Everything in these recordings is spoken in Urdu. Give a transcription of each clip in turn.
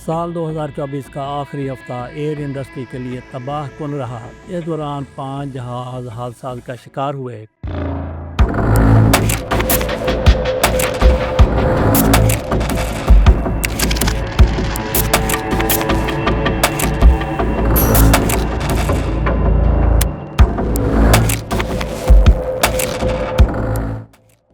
سال 2024 کا آخری ہفتہ ایئر انڈسٹری کے لیے تباہ کن رہا۔ اس دوران 5 جہاز حادثات کا شکار ہوئے۔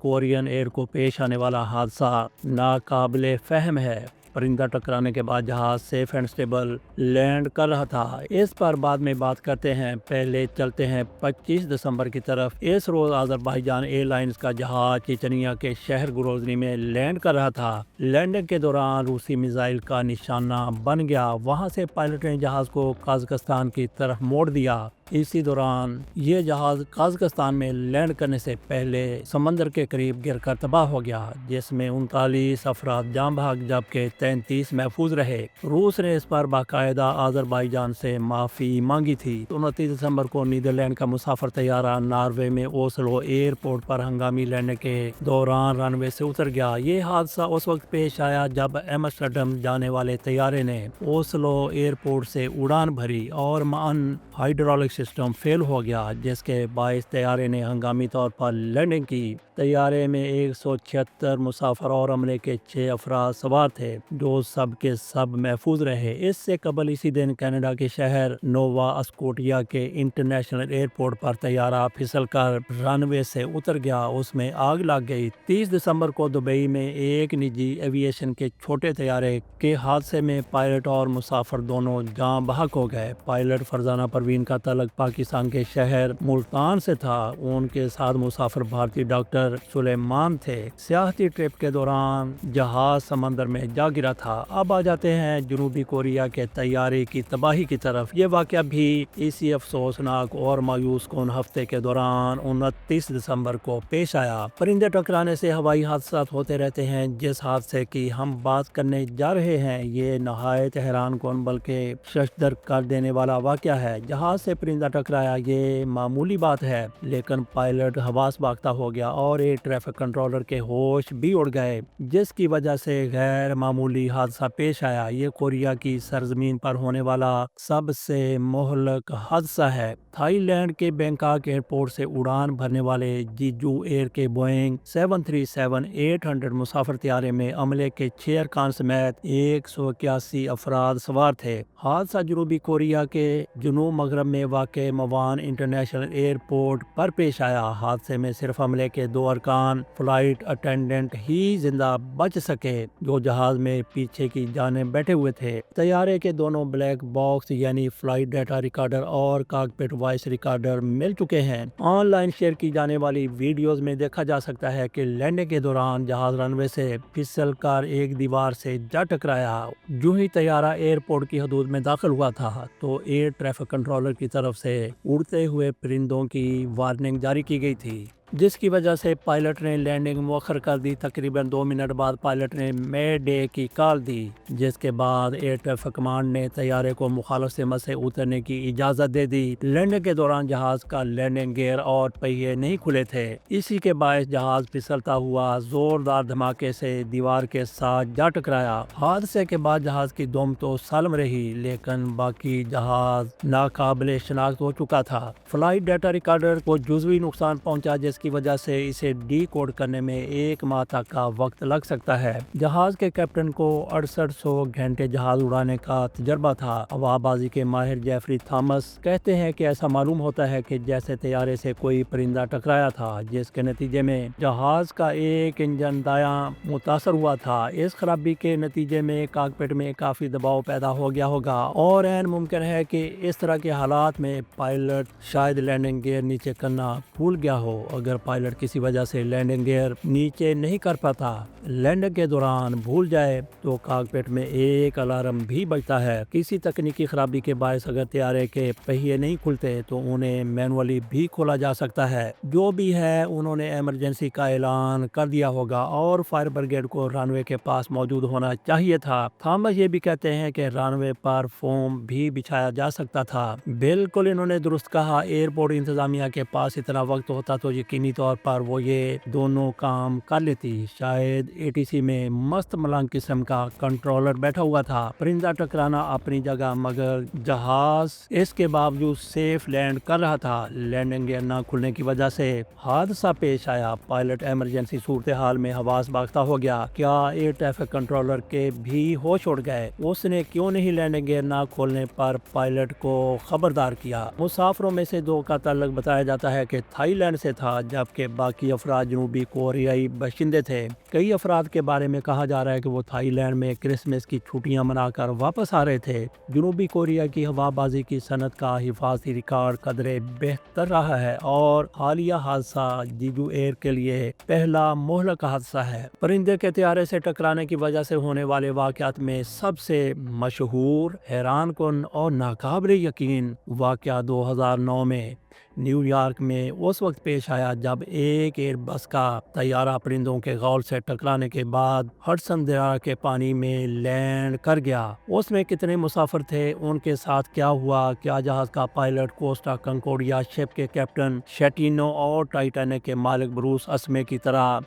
کورین ایئر کو پیش آنے والا حادثہ ناقابل فہم ہے۔ پرندہ ٹکرانے کے بعد جہاز سیف اینڈ اسٹیبل لینڈ کر رہا تھا۔ اس پر بعد میں بات کرتے ہیں، پہلے چلتے ہیں 25 دسمبر کی طرف۔ اس روز آذربائیجان ایئر لائنز کا جہاز چچنیا کے شہر گروزنی میں لینڈ کر رہا تھا۔ لینڈنگ کے دوران روسی میزائل کا نشانہ بن گیا۔ وہاں سے پائلٹ نے جہاز کو قازقستان کی طرف موڑ دیا۔ اسی دوران یہ جہاز قازقستان میں لینڈ کرنے سے پہلے سمندر کے قریب گر کر تباہ ہو گیا، جس میں 39 افراد جان بحق جبکہ 33 محفوظ رہے۔ روس نے اس پر باقاعدہ آذربائیجان سے معافی مانگی تھی۔ 29 دسمبر کو نیدرلینڈ کا مسافر طیارہ ناروے میں اوسلو ایئرپورٹ پر ہنگامی لینڈنگ کے دوران رن وے سے اتر گیا۔ یہ حادثہ اس وقت پیش آیا جب ایمسٹرڈم جانے والے طیارے نے اوسلو ایئرپورٹ سے اڑان بھری اور معاً ہائیڈرولک سسٹم فیل ہو گیا، جس کے باعث طیارے نے ہنگامی طور پر لینڈنگ کی۔ طیارے میں 176 مسافر اور عملے کے 6 افراد سوار تھے، جو سب کے سب محفوظ رہے۔ اس سے قبل اسی دن کینیڈا کے شہر نووا اسکوٹیا کے انٹرنیشنل ایئرپورٹ پر طیارہ پھسل کر رن وے سے اتر گیا، اس میں آگ لگ گئی۔ 30 دسمبر کو دبئی میں ایک نجی ایویشن کے چھوٹے طیارے کے حادثے میں پائلٹ اور مسافر دونوں جاں بحق ہو گئے۔ پائلٹ فرزانہ پروین کا تعلق پاکستان کے شہر ملتان سے تھا۔ ان کے ساتھ مسافر بھارتی ڈاکٹر سلیمان تھے۔ سیاحتی ٹرپ کے دوران جہاز سمندر میں جا گرا تھا۔ اب آ جاتے ہیں جنوبی کوریا کے طیارے کی تباہی کی طرف۔ یہ واقعہ بھی اسی افسوسناک اور مایوس کن ہفتے کے دوران 29 دسمبر کو پیش آیا۔ پرندے ٹکرانے سے ہوائی حادثات ہوتے رہتے ہیں۔ جس حادثے کی ہم بات کرنے جا رہے ہیں، یہ نہایت حیران کن بلکہ ششدر کر دینے والا واقعہ ہے۔ جہاز سے پرندہ ٹکرایا، یہ معمولی بات ہے، لیکن پائلٹ حواس باختہ ہو گیا اور ایئر ٹریفک کنٹرولر کے ہوش بھی اڑ گئے، جس کی وجہ سے غیر معمولی حادثہ پیش آیا۔ یہ کوریا کی سرزمین پر ہونے والا سب سے مہلک حادثہ ہے۔ تھائی لینڈ کے بینکاک ایئرپورٹ سے اڑان بھرنے والے جیجو ایئر کے بوئنگ 737-800 مسافر طیارے میں عملے کے 6 ارکان سمیت 181 افراد سوار تھے۔ حادثہ جنوبی کوریا کے جنوب مغرب میں واقع موان انٹرنیشنل ایئرپورٹ پر پیش آیا۔ حادثے میں صرف عملے کے 2 ارکان فلائٹ اٹینڈنٹ ہی زندہ بچ سکے، جو جہاز میں پیچھے کی جانب بیٹھے ہوئے تھے۔ طیارے کے دونوں بلیک باکس یعنی فلائٹ ڈیٹا ریکارڈر اور کاکپٹ وائس ریکارڈر مل چکے ہیں۔ آن لائن شیئر کی جانے والی ویڈیوز میں دیکھا جا سکتا ہے کہ لینڈنگ کے دوران جہاز رن وے سے پھسل کر ایک دیوار سے جا ٹکرایا۔ جو ہی طیارہ ایئرپورٹ کی حدود میں داخل ہوا تھا تو ایئر ٹریفک کنٹرولر کی طرف سے اڑتے ہوئے پرندوں کی وارننگ جاری کی گئی تھی، جس کی وجہ سے پائلٹ نے لینڈنگ مؤخر کر دی۔ تقریباً 2 منٹ بعد پائلٹ نے مے ڈے کی کال دی، جس کے بعد ایئر ٹریفک کمانڈ نے طیارے کو مخالف سمت سے اترنے کی اجازت دے دی۔ لینڈنگ کے دوران جہاز کا لینڈنگ گیئر اور پہیے نہیں کھلے تھے، اسی کے باعث جہاز پھسلتا ہوا زوردار دھماکے سے دیوار کے ساتھ جا ٹکرایا۔ حادثے کے بعد جہاز کی دم تو سالم رہی، لیکن باقی جہاز ناقابل شناخت ہو چکا تھا۔ فلائٹ ڈیٹا ریکارڈر کو جزوی نقصان پہنچا، جس کی وجہ سے اسے ڈی کوڈ کرنے میں 1 ماہ تک کا وقت لگ سکتا ہے۔ جہاز کے کیپٹن کو 6800 گھنٹے جہاز اڑانے کا تجربہ تھا۔ ہوا بازی کے ماہر جیفری تھامس کہتے ہیں کہ ایسا معلوم ہوتا ہے کہ جیسے طیارے سے کوئی پرندہ ٹکرایا تھا، جس کے نتیجے میں جہاز کا ایک انجن دایاں متاثر ہوا تھا۔ اس خرابی کے نتیجے میں کاکپٹ میں کافی دباؤ پیدا ہو گیا ہوگا اور عین ممکن ہے کہ اس طرح کے حالات میں پائلٹ شاید لینڈنگ گیئر نیچے کرنا بھول گیا ہو۔ اگر پائلٹ کسی وجہ سے لینڈنگ گیئر نیچے نہیں کر پاتا، لینڈنگ کے دوران بھول جائے، تو کاکپٹ میں ایک الارم بھی بجتا ہے۔ کسی تکنیکی خرابی کے باعث اگر طیارے کے پہیے نہیں کھلتے تو انہیں مینولی بھی کھولا جا سکتا ہے۔ جو بھی ہے، انہوں نے ایمرجنسی کا اعلان کر دیا ہوگا اور فائر بریگیڈ کو رن وے کے پاس موجود ہونا چاہیے تھا۔ تھامس یہ بھی کہتے ہیں کہ رن وے پر فوم بھی بچھایا جا سکتا تھا۔ بالکل انہوں نے درست کہا۔ ایئرپورٹ انتظامیہ کے پاس اتنا وقت ہوتا تو یقین یقینی طور پر وہ یہ دونوں کام کر لیتی۔ شاید ATC میں مست ملنگ قسم کا کنٹرولر بیٹھا ہوا تھا۔ پرندہ ٹکرانا اپنی جگہ، مگر جہاز اس کے باوجود سیف لینڈ کر رہا تھا۔ لینڈنگ گیئر نہ کھلنے کی وجہ سے حادثہ پیش آیا۔ پائلٹ ایمرجنسی صورتحال میں حواس باختہ ہو گیا۔ کیا ایئر ٹریفک کنٹرولر کے بھی ہوش اڑ گئے؟ اس نے کیوں نہیں لینڈنگ گیئر نہ کھولنے پر پائلٹ کو خبردار کیا؟ مسافروں میں سے 2 کا تعلق بتایا جاتا ہے کہ تھائی لینڈ سے تھا، جبکہ باقی افراد جنوبی کوریائی باشندے تھے۔ کئی افراد کے بارے میں کہا جا رہا ہے کہ وہ تھائی لینڈ میں کرسمس کی چھٹیاں منا کر واپس آ رہے تھے۔ جنوبی کوریا کی ہوا بازی کی صنعت کا حفاظتی ریکارڈ قدرے بہتر رہا ہے اور حالیہ حادثہ جیجو ایئر کے لیے پہلا مہلک حادثہ ہے۔ پرندے کے طیارے سے ٹکرانے کی وجہ سے ہونے والے واقعات میں سب سے مشہور، حیران کن اور ناقابل یقین واقعہ 2009 میں نیو یارک میں اس وقت پیش آیا جب ایک ایئر بس کا طیارہ پرندوں کے غول سے ٹکرانے کے بعد ہڈسن دریا کے پانی میں لینڈ کر گیا۔ اس میں کتنے مسافر تھے؟ ان کے ساتھ کیا ہوا؟ کیا جہاز کا پائلٹ کوسٹا کنکورڈیا شپ کے کیپٹن شیٹینو اور ٹائٹینک کے مالک بروس اسمے کی طرح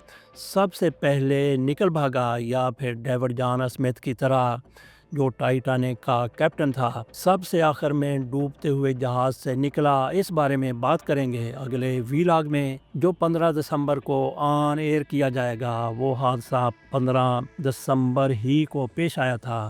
سب سے پہلے نکل بھاگا، یا پھر ڈیوڈ جان اسمتھ کی طرح جو ٹائٹینک کا کیپٹن تھا سب سے آخر میں ڈوبتے ہوئے جہاز سے نکلا؟ اس بارے میں بات کریں گے اگلے ویلاگ میں، جو 15 دسمبر کو آن ایئر کیا جائے گا۔ وہ حادثہ 15 دسمبر ہی کو پیش آیا تھا۔